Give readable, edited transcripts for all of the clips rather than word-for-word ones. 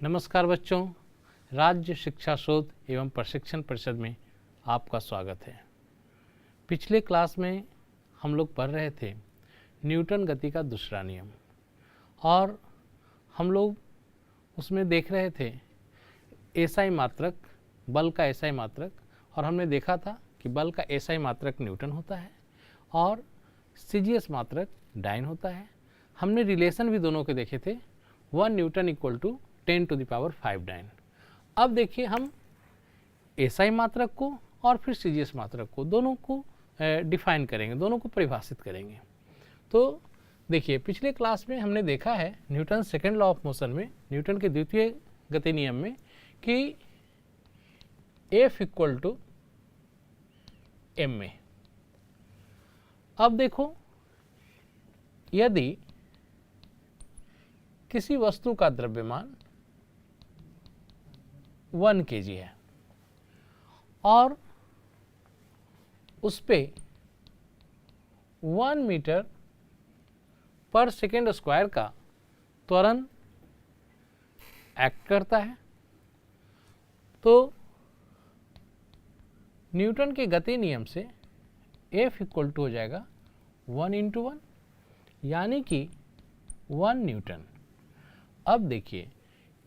नमस्कार बच्चों, राज्य शिक्षा शोध एवं प्रशिक्षण परिषद में आपका स्वागत है। पिछले क्लास में हम लोग पढ़ रहे थे न्यूटन गति का दूसरा नियम और हम लोग उसमें देख रहे थे एसआई मात्रक, बल का एसआई मात्रक, और हमने देखा था कि बल का एसआई मात्रक न्यूटन होता है और सीजीएस मात्रक डाइन होता है। हमने रिलेशन भी दोनों के देखे थे, 1 न्यूटन इक्वल टू 10⁵ डाइन। अब देखिए हम एसआई मात्रक को और फिर सीजीएस मात्रक को दोनों को डिफाइन करेंगे, दोनों को परिभाषित करेंगे। तो देखिए पिछले क्लास में हमने देखा है Newton second law of motion में, न्यूटन के द्वितीय गति नियम में, कि F इक्वल टू ma। अब देखो, यदि किसी वस्तु का द्रव्यमान 1 kg है और उस पे 1 मीटर पर सेकेंड स्क्वायर का त्वरण एक्ट करता है, तो न्यूटन के गति नियम से F इक्वल टू हो जाएगा 1 × 1, यानी कि 1 न्यूटन। अब देखिए,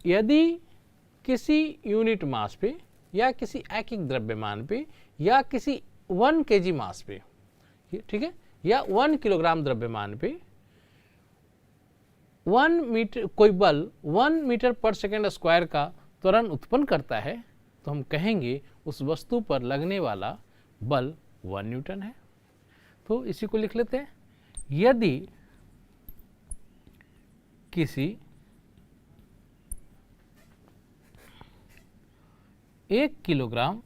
यदि किसी यूनिट मास पे या किसी ऐकिक द्रव्यमान पे या किसी 1 kg मास पे, ठीक है, या 1 किलोग्राम द्रव्यमान पे 1 मीटर कोई बल 1 मीटर पर सेकेंड स्क्वायर का त्वरण उत्पन्न करता है, तो हम कहेंगे उस वस्तु पर लगने वाला बल 1 न्यूटन है। तो इसी को लिख लेते हैं। यदि किसी 1 किलोग्राम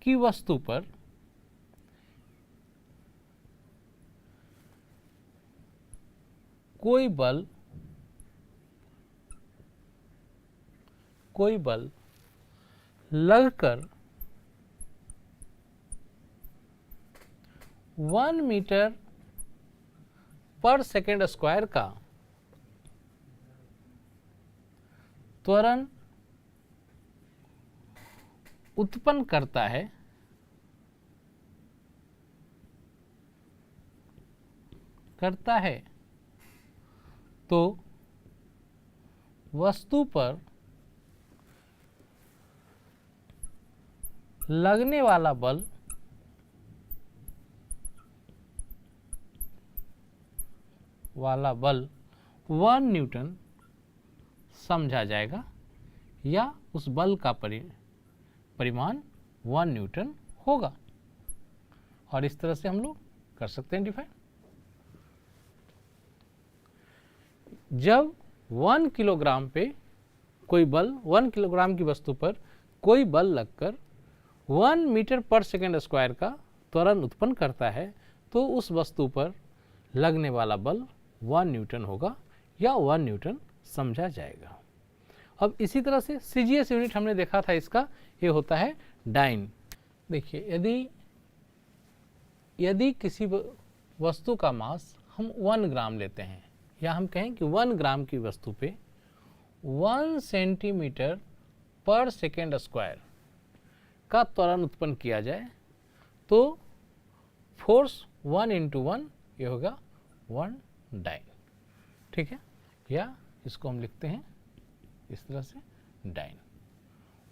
की वस्तु पर कोई बल लगकर 1 मीटर पर सेकेंड स्क्वायर का त्वरण उत्पन्न करता है, तो वस्तु पर लगने वाला बल वाला बल 1 न्यूटन समझा जाएगा, या उस बल का परिमाण 1 न्यूटन होगा। और इस तरह से हम लोग कर सकते हैं डिफाइन। जब 1 किलोग्राम पे कोई बल, 1 किलोग्राम की वस्तु पर कोई बल लगकर 1 मीटर पर सेकेंड स्क्वायर का त्वरण उत्पन्न करता है, तो उस वस्तु पर लगने वाला बल 1 न्यूटन होगा, या 1 न्यूटन समझा जाएगा। अब इसी तरह से सीजीएस यूनिट हमने देखा था, इसका ये होता है डाइन। देखिए, यदि किसी वस्तु का मास हम 1 ग्राम लेते हैं, या हम कहें कि 1 ग्राम की वस्तु पे 1 सेंटीमीटर पर सेकेंड स्क्वायर का त्वरण उत्पन्न किया जाए, तो फोर्स 1 × 1 ये होगा 1 डाइन। ठीक है, या इसको हम लिखते हैं इस तरह से डाइन,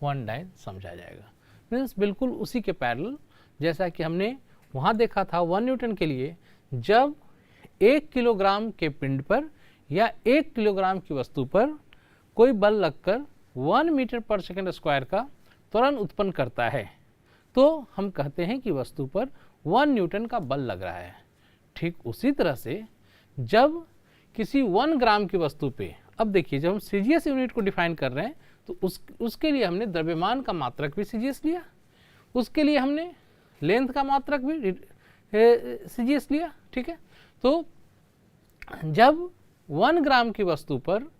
1 डाइन समझा जाएगा। मीन्स बिल्कुल उसी के पैरेलल जैसा कि हमने वहाँ देखा था 1 न्यूटन के लिए, जब 1 किलोग्राम के पिंड पर या 1 किलोग्राम की वस्तु पर कोई बल लगकर 1 मीटर पर सेकेंड स्क्वायर का त्वरण उत्पन्न करता है, तो हम कहते हैं कि वस्तु पर 1 न्यूटन का बल लग रहा है। ठीक उसी तरह से जब किसी 1 ग्राम की वस्तु पे, अब देखिए जब हम सीजीएस यूनिट को डिफाइन कर रहे हैं, तो उसके लिए हमने द्रव्यमान का मात्रक भी सीजीएस लिया, उसके लिए हमने लेंथ का मात्रक भी सीजीएस लिया। ठीक है, तो जब 1 ग्राम की वस्तु पर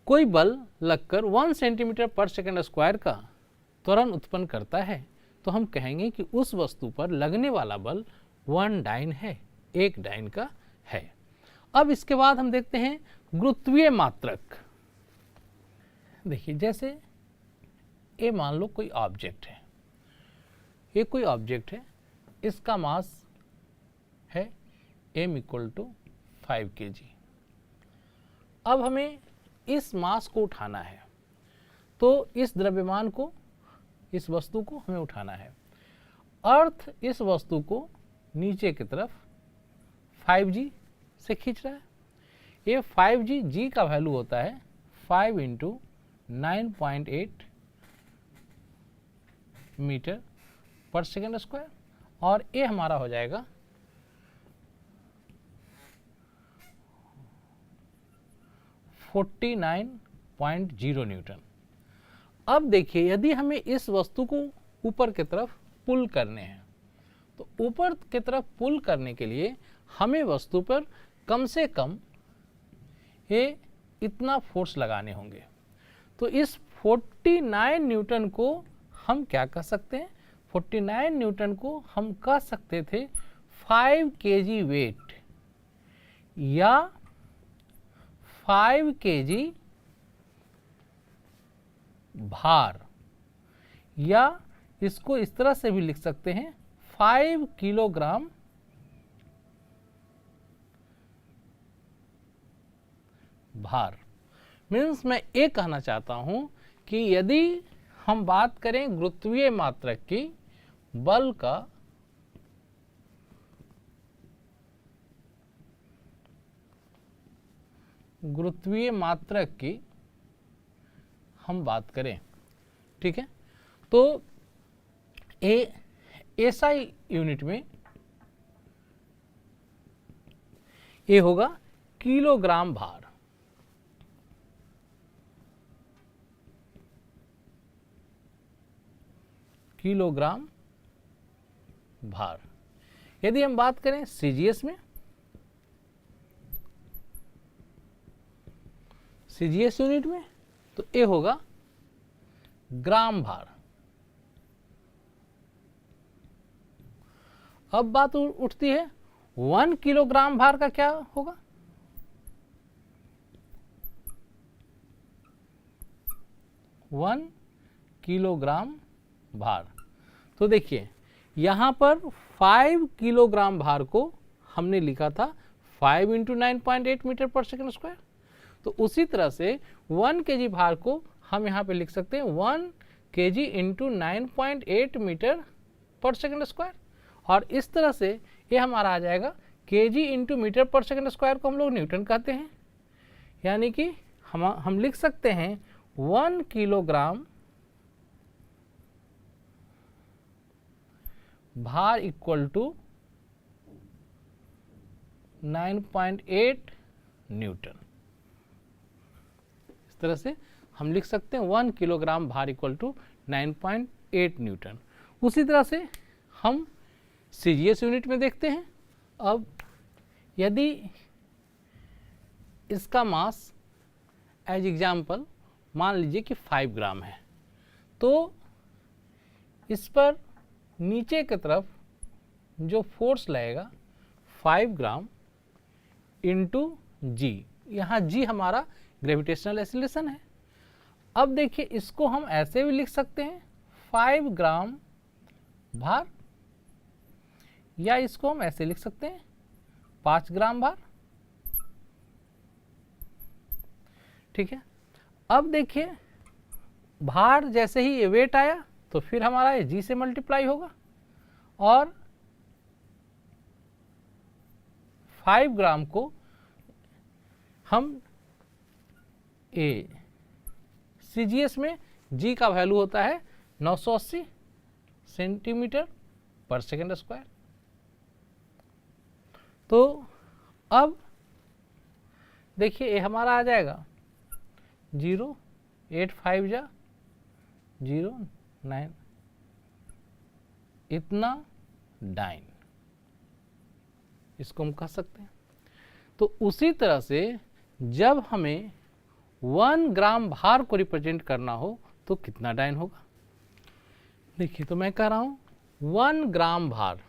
कोई बल लगकर 1 सेंटीमीटर पर सेकेंड स्क्वायर का त्वरण उत्पन्न करता है, तो हम कहेंगे कि उस वस्तु पर लगने वाला बल 1 डाइन है, 1 डाइन का है। अब इसके बाद हम देखते हैं गुरुत्वीय मात्रक। देखिए जैसे ये मान लो कोई ऑब्जेक्ट है, ये कोई ऑब्जेक्ट है, इसका मास है m = 5 kg। अब हमें इस मास को उठाना है, तो इस द्रव्यमान को, इस वस्तु को हमें उठाना है। अर्थ इस वस्तु को नीचे की तरफ 5g से खींच रहा है। ये 5g, g का वैल्यू होता है 5 × 9.8 मीटर/सेकंड स्क्वायर, और ये हमारा हो जाएगा 49.0 न्यूटन। अब देखिए यदि हमें इस वस्तु को ऊपर की तरफ पुल करने हैं, तो ऊपर की तरफ पुल करने के लिए हमें वस्तु पर कम से कम ये इतना फोर्स लगाने होंगे। तो इस 49 न्यूटन को हम क्या कह सकते हैं? 49 न्यूटन को हम कह सकते थे 5 kg वेट या 5 kg भार, या इसको इस तरह से भी लिख सकते हैं 5 किलोग्राम भार। मीन्स मैं ये कहना चाहता हूं कि यदि हम बात करें गुरुत्वीय मात्रक की, बल का गुरुत्वीय मात्रक की हम बात करें, ठीक है, तो एसआई यूनिट में ये होगा किलोग्राम भार। किलोग्राम भार। यदि हम बात करें सीजीएस में, सीजीएस यूनिट में, तो ये होगा ग्राम भार। अब बात उठती है 1 किलोग्राम भार का क्या होगा? वन किलोग्राम भार। तो देखिए यहाँ पर 5 किलोग्राम भार को हमने लिखा था 5 × 9.8 मीटर/सेकंड स्क्वायर। तो उसी तरह से 1 kg भार को हम यहाँ पे लिख सकते हैं 1 kg × 9.8 मीटर/सेकंड स्क्वायर, और इस तरह से ये हमारा आ जाएगा kg × मीटर/सेकंड स्क्वायर को हम लोग न्यूटन कहते हैं। यानी कि हम लिख सकते हैं 1 किलोग्राम भार = 9.8 न्यूटन। इस तरह से हम लिख सकते हैं 1 किलोग्राम भार = 9.8 न्यूटन। उसी तरह से हम सीजीएस यूनिट में देखते हैं। अब यदि इसका मास एज एग्जाम्पल मान लीजिए कि 5 ग्राम है, तो इस पर नीचे की तरफ जो फोर्स लगेगा 5 ग्राम × g, यहाँ g हमारा ग्रेविटेशनल एक्सीलरेशन है। अब देखिए इसको हम ऐसे भी लिख सकते हैं 5 ग्राम भार, या इसको हम ऐसे लिख सकते हैं 5 ग्राम भार, ठीक है। अब देखिए भार जैसे ही ये वेट आया तो फिर हमारा ये जी से मल्टीप्लाई होगा, और 5 ग्राम को हम सीजीएस में जी का वैल्यू होता है 980 सेंटीमीटर/सेकंड स्क्वायर। तो अब देखिए ये हमारा आ जाएगा 0 8 5 जा 0 9 इतना डाइन, इसको हम कह सकते हैं। तो उसी तरह से जब हमें 1 ग्राम भार को रिप्रेजेंट करना हो तो कितना डाइन होगा? देखिए तो मैं कह रहा हूं 1 ग्राम भार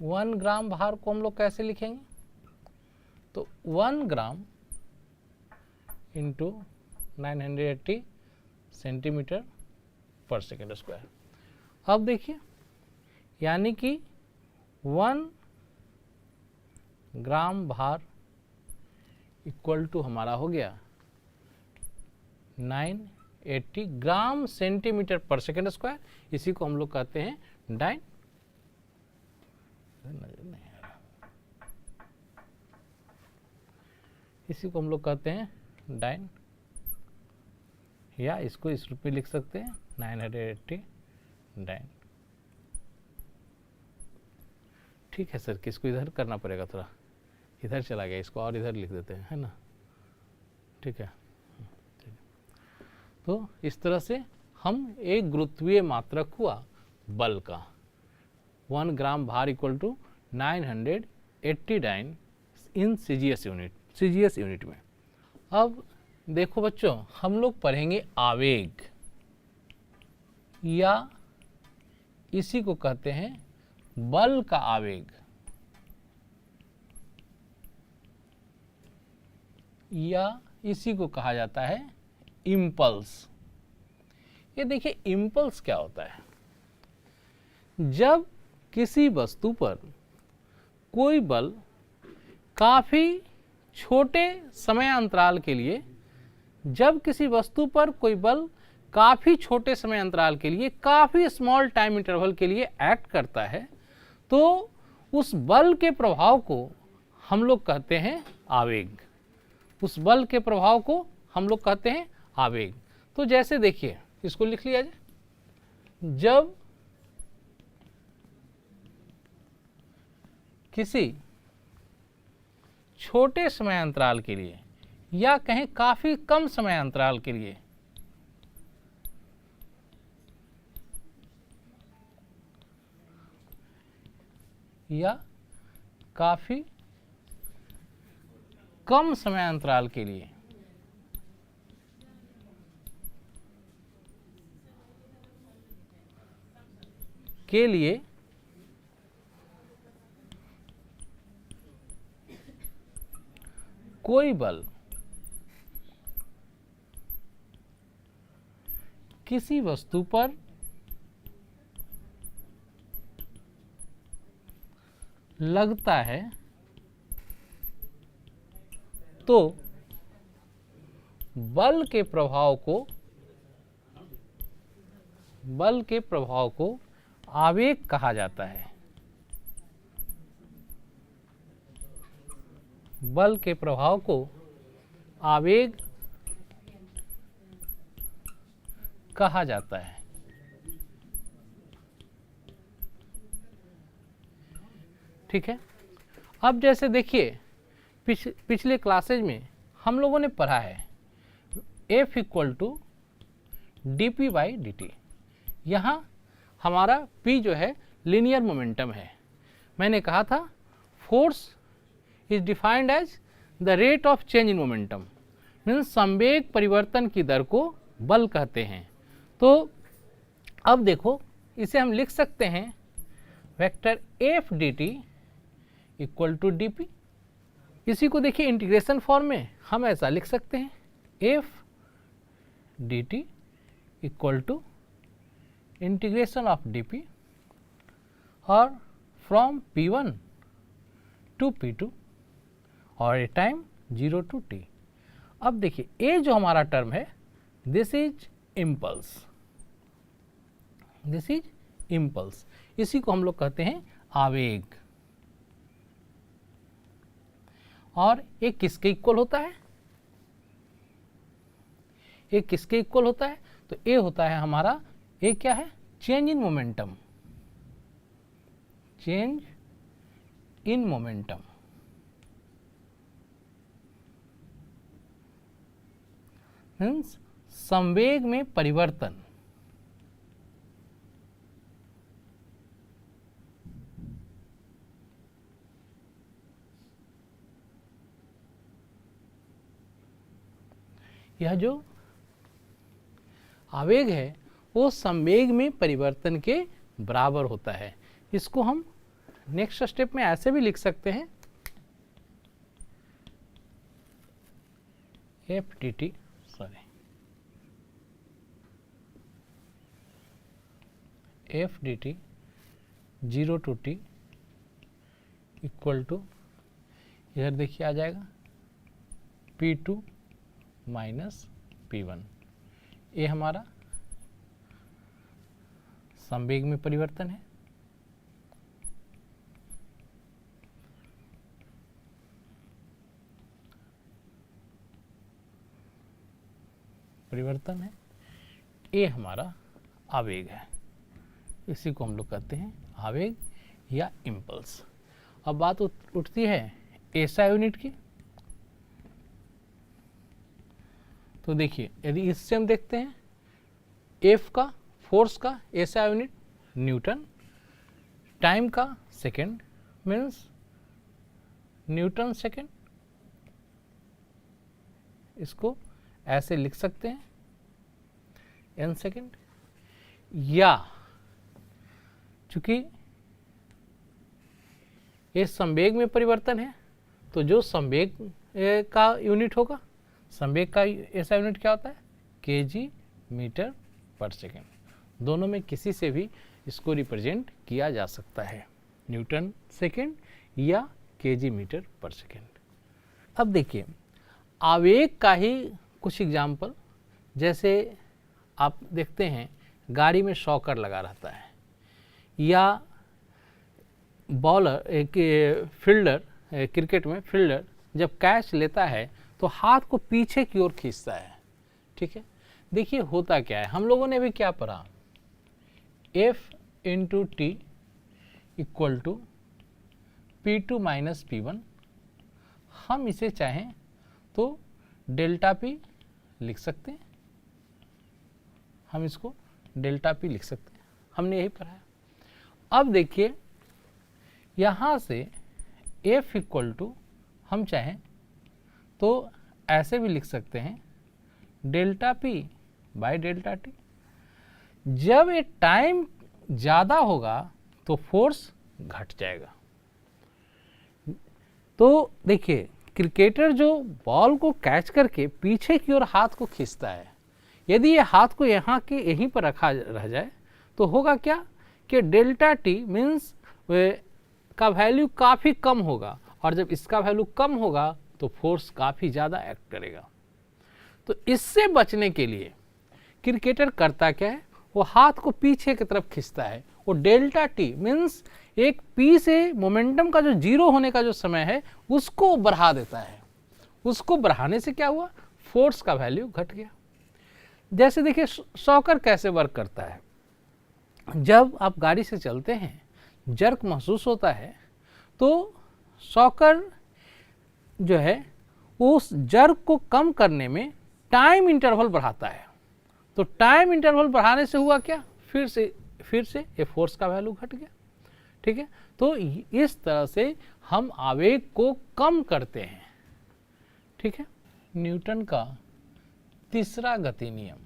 1 ग्राम भार को हम लोग कैसे लिखेंगे? तो 1 ग्राम इंटू 980 सेंटीमीटर पर सेकेंड स्क्वायर। अब देखिए, यानी कि 1 ग्राम भार इक्वल टू हमारा हो गया 980 ग्राम सेंटीमीटर पर सेकेंड स्क्वायर। इसी को हम लोग कहते हैं डाइन, इसी को हम लोग कहते हैं डाइन, या इसको इस रूप में लिख सकते हैं 980 डाइन। ठीक है सर, किसको इधर करना पड़ेगा, थोड़ा इधर चला गया, इसको और इधर लिख देते हैं, है ना? ठीक है। तो इस तरह से हम एक गुरुत्वीय मात्रक हुआ बल का 1 ग्राम भार equal to 980 dyne in CGS unit में। अब देखो बच्चों, हम लोग पढ़ेंगे आवेग, या इसी को कहते हैं बल का आवेग, या इसी को कहा जाता है इम्पल्स। ये देखिए, इम्पल्स क्या होता है? जब किसी वस्तु पर कोई बल काफी छोटे समय अंतराल के लिए, जब किसी वस्तु पर कोई बल काफी छोटे समय अंतराल के लिए, काफी स्मॉल टाइम इंटरवल के लिए एक्ट करता है, तो उस बल के प्रभाव को हम लोग कहते हैं आवेग। उस बल के प्रभाव को हम लोग कहते हैं आवेग। तो जैसे देखिए, इसको लिख लिया जाए, जब किसी छोटे समय अंतराल के लिए, या कहें काफी कम समय अंतराल के लिए, या काफी कम समय अंतराल के लिए कोई बल किसी वस्तु पर लगता है, तो बल के प्रभाव को आवेग कहा जाता है। बल के प्रभाव को आवेग कहा जाता है। ठीक है। अब जैसे देखिए, पिछले क्लासेज में हम लोगों ने पढ़ा है F equal to dp by dt। यहाँ हमारा P जो है लीनियर मोमेंटम है। मैंने कहा था force is defined as the rate of change in momentum, means संवेग परिवर्तन की दर को बल कहते हैं। तो अब देखो, इसे हम लिख सकते हैं vector F dt equal to dp। इसी को देखिए इंटीग्रेशन फॉर्म में हम ऐसा लिख सकते हैं F dt equal to integration of dp और फ्रॉम p1 टू p2 और ए टाइम 0 टू t। अब देखिए, ये जो हमारा टर्म है, this is impulse, this is impulse. इसी को हम लोग कहते हैं आवेग। और ये किसके इक्वल होता है? ये किसके इक्वल होता है? तो ये होता है हमारा, ये क्या है? Change in momentum, change in momentum. Means संवेग में परिवर्तन। यह जो आवेग है वो संवेग में परिवर्तन के बराबर होता है। इसको हम नेक्स्ट स्टेप में ऐसे भी लिख सकते हैं F D T F D T 0 to t equal to, इधर देखिए आ जाएगा P2 माइनस P1। ये हमारा संवेग में परिवर्तन है। ये हमारा आवेग है, इसी को हम लोग कहते हैं आवेग या इम्पल्स। अब बात उठती है एसआई यूनिट की। तो देखिए यदि इससे हम देखते हैं एफ का, फोर्स का एसआई यूनिट न्यूटन, टाइम का सेकेंड मीन्स न्यूटन सेकेंड, इसको ऐसे लिख सकते हैं एन सेकेंड। या चूंकि ये संवेग में परिवर्तन है तो जो संवेग का यूनिट होगा, संवेग का ऐसा यूनिट क्या होता है केजी मीटर पर सेकेंड। दोनों में किसी से भी इसको रिप्रेजेंट किया जा सकता है, न्यूटन सेकेंड या केजी मीटर पर सेकेंड। अब देखिए आवेग का ही कुछ एग्जाम्पल, जैसे आप देखते हैं गाड़ी में शॉकर लगा रहता है, या बॉलर फील्डर, क्रिकेट में फील्डर जब कैच लेता है तो हाथ को पीछे की ओर खींचता है। ठीक है, देखिए होता क्या है, हम लोगों ने भी क्या पढ़ा, F into T equal to P2 minus P1। हम इसे चाहें तो डेल्टा P लिख सकते हैं, हम इसको डेल्टा P लिख सकते हैं, हमने यही पढ़ा है। अब देखिए यहाँ से F इक्वल टू हम चाहें तो ऐसे भी लिख सकते हैं delta P by delta T। जब ये टाइम ज़्यादा होगा तो फोर्स घट जाएगा। तो देखिए क्रिकेटर जो बॉल को कैच करके पीछे की ओर हाथ को खींचता है, यदि ये हाथ को यहाँ के यहीं पर रखा रह जाए तो होगा क्या कि डेल्टा टी मीन्स का वैल्यू काफ़ी कम होगा, और जब इसका वैल्यू कम होगा तो फोर्स काफ़ी ज़्यादा एक्ट करेगा। तो इससे बचने के लिए क्रिकेटर करता क्या है, वो हाथ को पीछे की तरफ खींचता है। वो डेल्टा टी मीन्स एक पी से मोमेंटम का जो जीरो होने का जो समय है उसको बढ़ा देता है। उसको बढ़ाने से क्या हुआ, फोर्स का वैल्यू घट गया। जैसे देखिए शॉकर कैसे वर्क करता है, जब आप गाड़ी से चलते हैं जर्क महसूस होता है तो शॉकर जो है उस जर्क को कम करने में टाइम इंटरवल बढ़ाता है। तो टाइम इंटरवल बढ़ाने से हुआ क्या, फिर से ये फोर्स का वैल्यू घट गया। ठीक है, तो इस तरह से हम आवेग को कम करते हैं। ठीक है, न्यूटन का तीसरा गति नियम।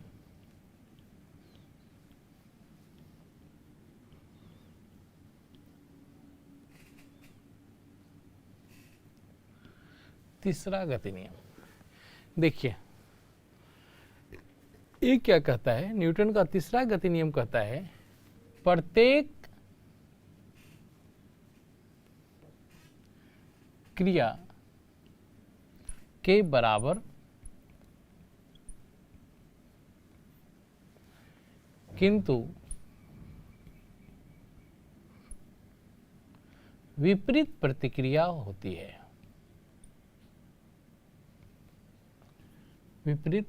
तीसरा गति नियम देखिए ये क्या कहता है, न्यूटन का तीसरा गति नियम कहता है प्रत्येक क्रिया के बराबर किंतु विपरीत प्रतिक्रिया होती है। विपरीत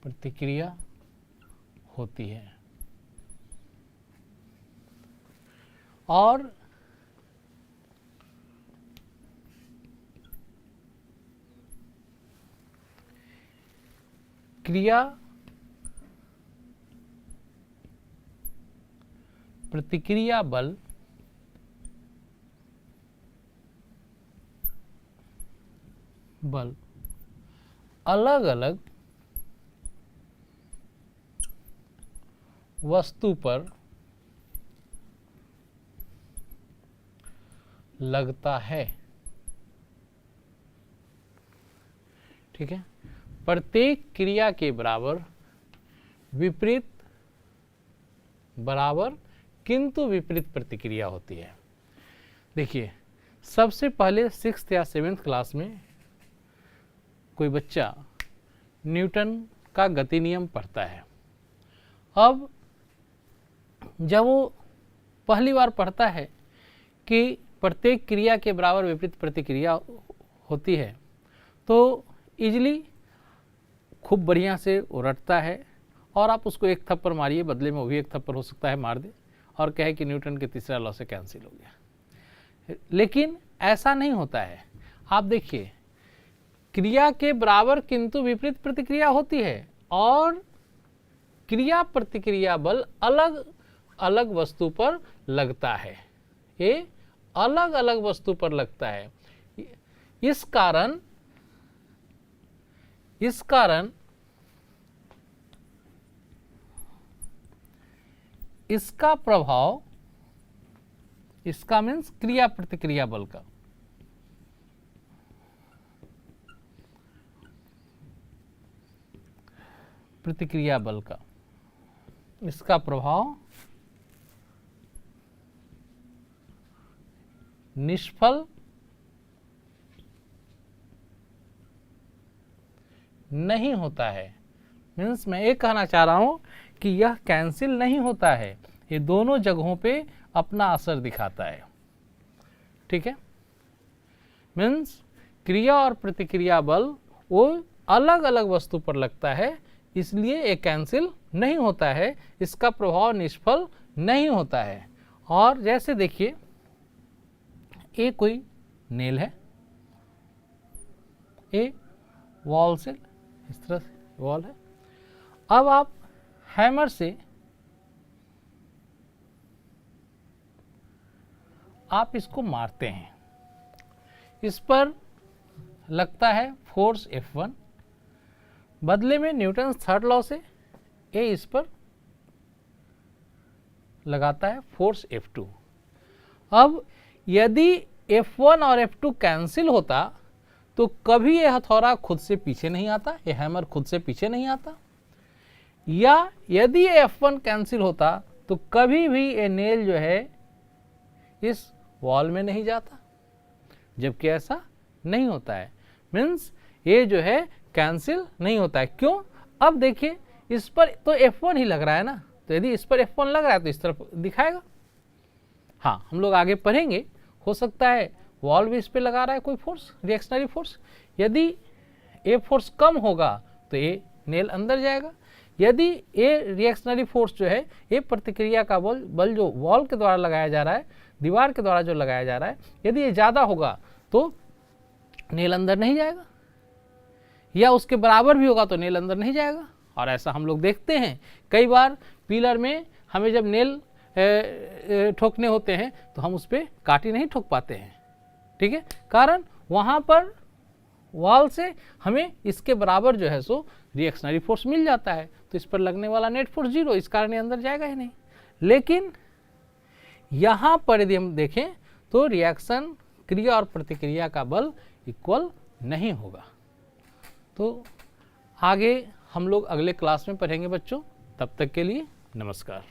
प्रतिक्रिया होती है और क्रिया प्रतिक्रिया बल अलग अलग वस्तु पर लगता है। ठीक है, प्रत्येक क्रिया के बराबर विपरीत बराबर किंतु विपरीत प्रतिक्रिया होती है। देखिए, सबसे पहले 6th या 7th क्लास में कोई बच्चा न्यूटन का गति नियम पढ़ता है। अब जब वो पहली बार पढ़ता है कि प्रत्येक क्रिया के बराबर विपरीत प्रतिक्रिया होती है, तो इजली खूब बढ़िया से वो रटता है, और आप उसको एक थप्पड़ मारिए, बदले में वो भी एक थप्पड़ हो सकता है मार दे और कहे कि न्यूटन के तीसरा लॉ से कैंसिल हो गया। लेकिन ऐसा नहीं होता है। आप देखिए, क्रिया के बराबर किंतु विपरीत प्रतिक्रिया होती है, और क्रिया प्रतिक्रिया बल अलग अलग वस्तु पर लगता है। ये अलग अलग वस्तु पर लगता है। इस कारण इसका प्रभाव, इसका मीन्स क्रिया प्रतिक्रिया बल का, प्रतिक्रिया बल का इसका प्रभाव निष्फल नहीं होता है। मीन्स मैं ये कहना चाह रहा हूं कि यह कैंसिल नहीं होता है, ये दोनों जगहों पे अपना असर दिखाता है। ठीक है, मीन्स क्रिया और प्रतिक्रिया बल वो अलग अलग वस्तु पर लगता है, इसलिए ये कैंसिल नहीं होता है, इसका प्रभाव निष्फल नहीं होता है। और जैसे देखिए, ये कोई नेल है, ये वॉल से इस तरह से वॉल है। अब आप हैमर से आप इसको मारते हैं, इस पर लगता है फोर्स F1, बदले में न्यूटन थर्ड लॉ से ये इस पर लगाता है फोर्स F2। अब यदि F1 और F2 कैंसिल होता तो कभी यह हथौड़ा खुद से पीछे नहीं आता, यह हैमर खुद से पीछे नहीं आता, या यदि ये F1 कैंसिल होता तो कभी भी ये नेल जो है इस वॉल में नहीं जाता, जबकि ऐसा नहीं होता है। मीन्स ये जो है कैंसिल नहीं होता है। क्यों? अब देखिए, इस पर तो F1 ही लग रहा है ना, तो यदि इस पर F1 लग रहा है तो इस तरफ दिखाएगा। हाँ, हम लोग आगे पढ़ेंगे, हो सकता है वॉल भी इस पर लगा रहा है कोई फोर्स, रिएक्शनरी फोर्स। यदि ये फोर्स कम होगा तो ये नेल अंदर जाएगा। यदि ये रिएक्शनरी फोर्स जो है, ये प्रतिक्रिया का बल जो वॉल के द्वारा लगाया जा रहा है, दीवार के द्वारा जो लगाया जा रहा है, यदि ये ज़्यादा होगा तो नेल अंदर नहीं जाएगा, या उसके बराबर भी होगा तो नेल अंदर नहीं जाएगा। और ऐसा हम लोग देखते हैं कई बार पिलर में हमें जब नेल ठोकने होते हैं तो हम उस पर काटी नहीं ठोक पाते हैं। ठीक है, कारण वहाँ पर वॉल से हमें इसके बराबर जो है सो रिएक्शनरी फोर्स मिल जाता है, तो इस पर लगने वाला नेट फोर्स 0, इस कारण ये अंदर जाएगा ही नहीं। लेकिन यहाँ पर यदि हम देखें तो रिएक्शन, क्रिया और प्रतिक्रिया का बल इक्वल नहीं होगा। तो आगे हम लोग अगले क्लास में पढ़ेंगे बच्चों। तब तक के लिए नमस्कार।